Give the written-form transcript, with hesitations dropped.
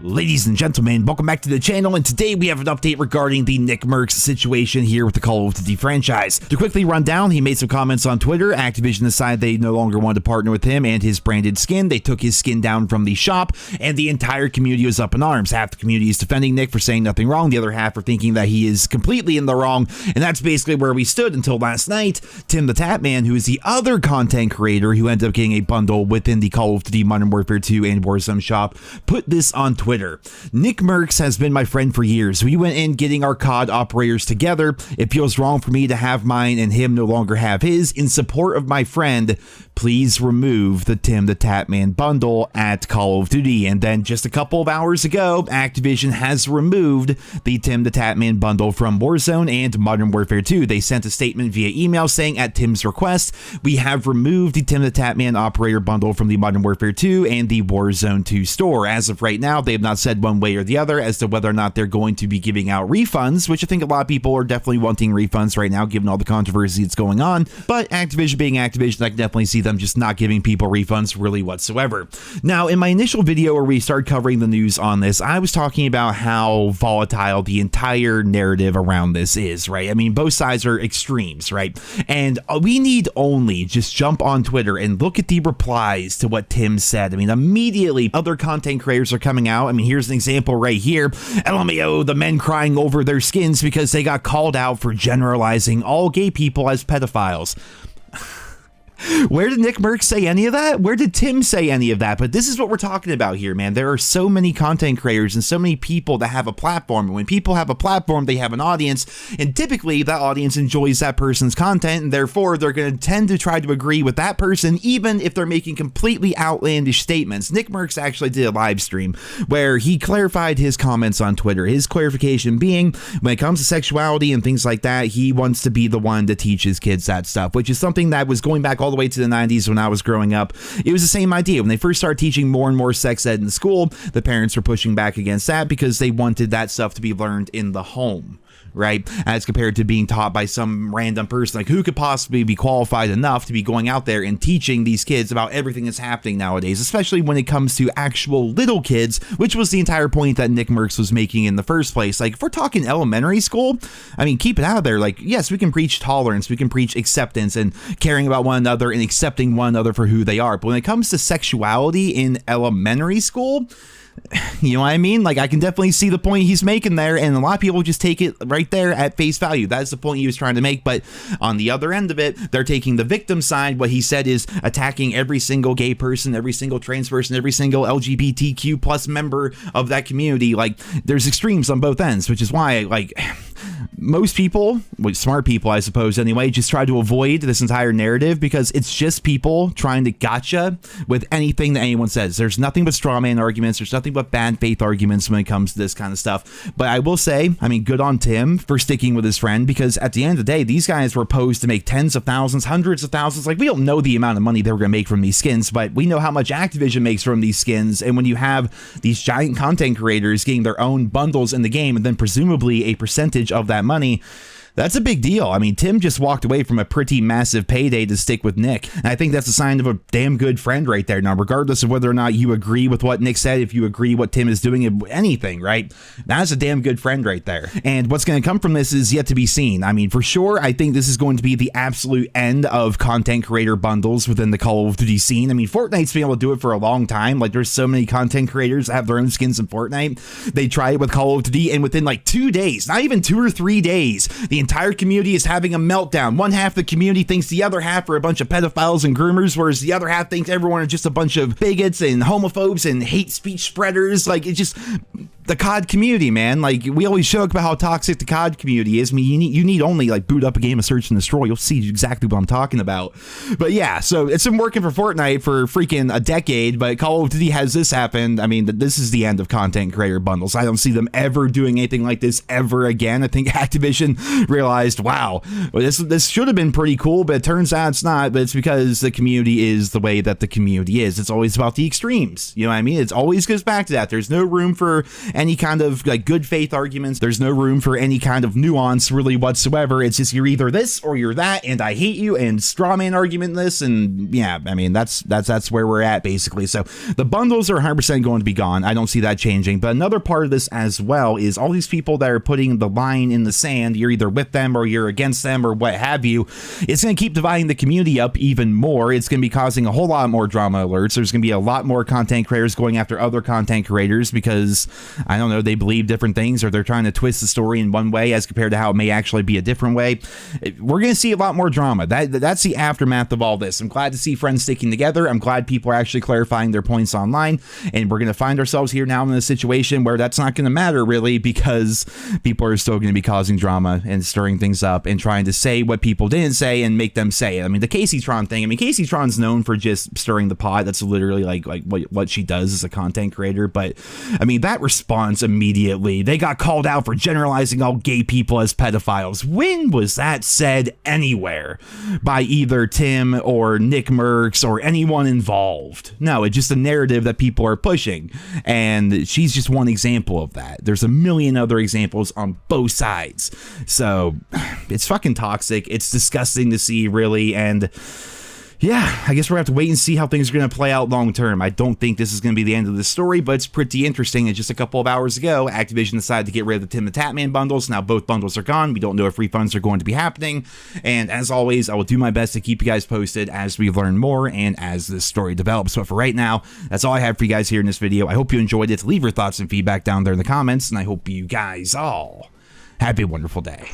Ladies and gentlemen, welcome back to the channel, and today we have an update regarding the Nickmercs situation here with the Call of Duty franchise. To quickly run down, he made some comments on Twitter. Activision decided they no longer wanted to partner with him and his branded skin. They took his skin down from the shop, and the entire community was up in arms. Half the community is defending Nick for saying nothing wrong. The other half are thinking that he is completely in the wrong, and that's basically where we stood until last night. TimTheTatman, who is the other content creator who ended up getting a bundle within the Call of Duty Modern Warfare 2 and Warzone shop, put this on Twitter. Nickmercs has been my friend for years. We went in getting our COD operators together. It feels wrong for me to have mine and him no longer have his. In support of my friend, please remove the TimTheTatman bundle at Call of Duty. And then just a couple of hours ago, Activision has removed the TimTheTatman bundle from Warzone and Modern Warfare 2. They sent a statement via email saying, at Tim's request, we have removed the TimTheTatman operator bundle from the Modern Warfare 2 and the Warzone 2 store. As of right now, they have not said one way or the other as to whether or not they're going to be giving out refunds, which I think a lot of people are definitely wanting refunds right now, given all the controversy that's going on. But Activision being Activision, I can definitely see them just not giving people refunds really whatsoever. Now, in my initial video where we started covering the news on this, I was talking about how volatile the entire narrative around this is, right? I mean, both sides are extremes, right? And we need only just jump on Twitter and look at the replies to what Tim said. I mean, immediately other content creators are coming out. I mean, here's an example right here. LMAO, the men crying over their skins because they got called out for generalizing all gay people as pedophiles. Where did Nickmercs say any of that? Where did Tim say any of that? But this is what we're talking about here, man. There are so many content creators and so many people that have a platform. And when people have a platform, they have an audience. And typically, that audience enjoys that person's content. And therefore, they're going to tend to try to agree with that person, even if they're making completely outlandish statements. Nickmercs actually did a live stream where he clarified his comments on Twitter. His clarification being, when it comes to sexuality and things like that, he wants to be the one to teach his kids that stuff, which is something that was going back all the way to the 90s when I was growing up. It was the same idea. When they first started teaching more and more sex ed in school, the parents were pushing back against that because they wanted that stuff to be learned in the home, right? As compared to being taught by some random person. Like, who could possibly be qualified enough to be going out there and teaching these kids about everything that's happening nowadays, especially when it comes to actual little kids, which was the entire point that Nickmercs was making in the first place. Like, if we're talking elementary school, I mean, keep it out of there. Like, yes, we can preach tolerance, we can preach acceptance and caring about one another and accepting one another for who they are. But when it comes to sexuality in elementary school, you know what I mean? Like, I can definitely see the point he's making there, and a lot of people just take it right there at face value. That's the point he was trying to make. But on the other end of it, they're taking the victim side. What he said is attacking every single gay person, every single trans person, every single LGBTQ plus member of that community. Like, there's extremes on both ends, which is why, like, most people, well, smart people, I suppose anyway, just try to avoid this entire narrative because it's just people trying to gotcha with anything that anyone says. There's nothing but straw man arguments. There's nothing but bad faith arguments when it comes to this kind of stuff. But I will say, I mean, good on Tim for sticking with his friend, because at the end of the day, these guys were posed to make tens of thousands, hundreds of thousands. Like, we don't know the amount of money they were going to make from these skins, but we know how much Activision makes from these skins. And when you have these giant content creators getting their own bundles in the game and then presumably a percentage of that money, that's a big deal. I mean, Tim just walked away from a pretty massive payday to stick with Nick. And I think that's a sign of a damn good friend right there. Now, regardless of whether or not you agree with what Nick said, if you agree what Tim is doing, anything, right? That's a damn good friend right there. And what's going to come from this is yet to be seen. I mean, for sure, I think this is going to be the absolute end of content creator bundles within the Call of Duty scene. I mean, Fortnite's been able to do it for a long time. Like, there's so many content creators that have their own skins in Fortnite. They try it with Call of Duty, and within like 2 days, not even 2 or 3 days, the entire community is having a meltdown. One half of the community thinks the other half are a bunch of pedophiles and groomers, whereas the other half thinks everyone are just a bunch of bigots and homophobes and hate speech spreaders. Like, it's just the COD community, man. Like, we always joke about how toxic the COD community is. I mean, you need only like boot up a game of Search and Destroy. You'll see exactly what I'm talking about. But yeah, so it's been working for Fortnite for freaking a decade, but Call of Duty has this happen. I mean, this is the end of content creator bundles. I don't see them ever doing anything like this ever again. I think Activision realized, wow, well, this should have been pretty cool, but it turns out it's not. But it's because the community is the way that the community is. It's always about the extremes. You know what I mean? It always goes back to that. There's no room for any kind of like good faith arguments. There's no room for any kind of nuance really whatsoever. It's just you're either this or you're that, and I hate you, and straw man argument this, and yeah, I mean that's where we're at basically. So the bundles are 100% going to be gone. I don't see that changing. But another part of this as well is all these people that are putting the line in the sand, you're either with them or you're against them or what have you. It's going to keep dividing the community up even more. It's going to be causing a whole lot more drama alerts. There's going to be a lot more content creators going after other content creators because, I don't know, they believe different things or they're trying to twist the story in one way as compared to how it may actually be a different way. We're going to see a lot more drama. That's the aftermath of all this. I'm glad to see friends sticking together. I'm glad people are actually clarifying their points online, and we're going to find ourselves here now in a situation where that's not going to matter really, because people are still going to be causing drama and stirring things up and trying to say what people didn't say and make them say it. I mean, the Casey Tron thing, I mean, Casey Tron's known for just stirring the pot. That's literally like what she does as a content creator. But I mean, that response immediately, they got called out for generalizing all gay people as pedophiles. When was that said anywhere by either Tim or Nickmercs or anyone involved? No, it's just a narrative that people are pushing, and she's just one example of that. There's a million other examples on both sides. So it's fucking toxic. It's disgusting to see, really. And yeah, I guess we're going to have to wait and see how things are going to play out long term. I don't think this is going to be the end of the story, but it's pretty interesting. And just a couple of hours ago, Activision decided to get rid of the TimTheTatman bundles. Now both bundles are gone. We don't know if refunds are going to be happening. And as always, I will do my best to keep you guys posted as we learn more and as this story develops. But for right now, that's all I have for you guys here in this video. I hope you enjoyed it. Leave your thoughts and feedback down there in the comments, and I hope you guys all have a wonderful day.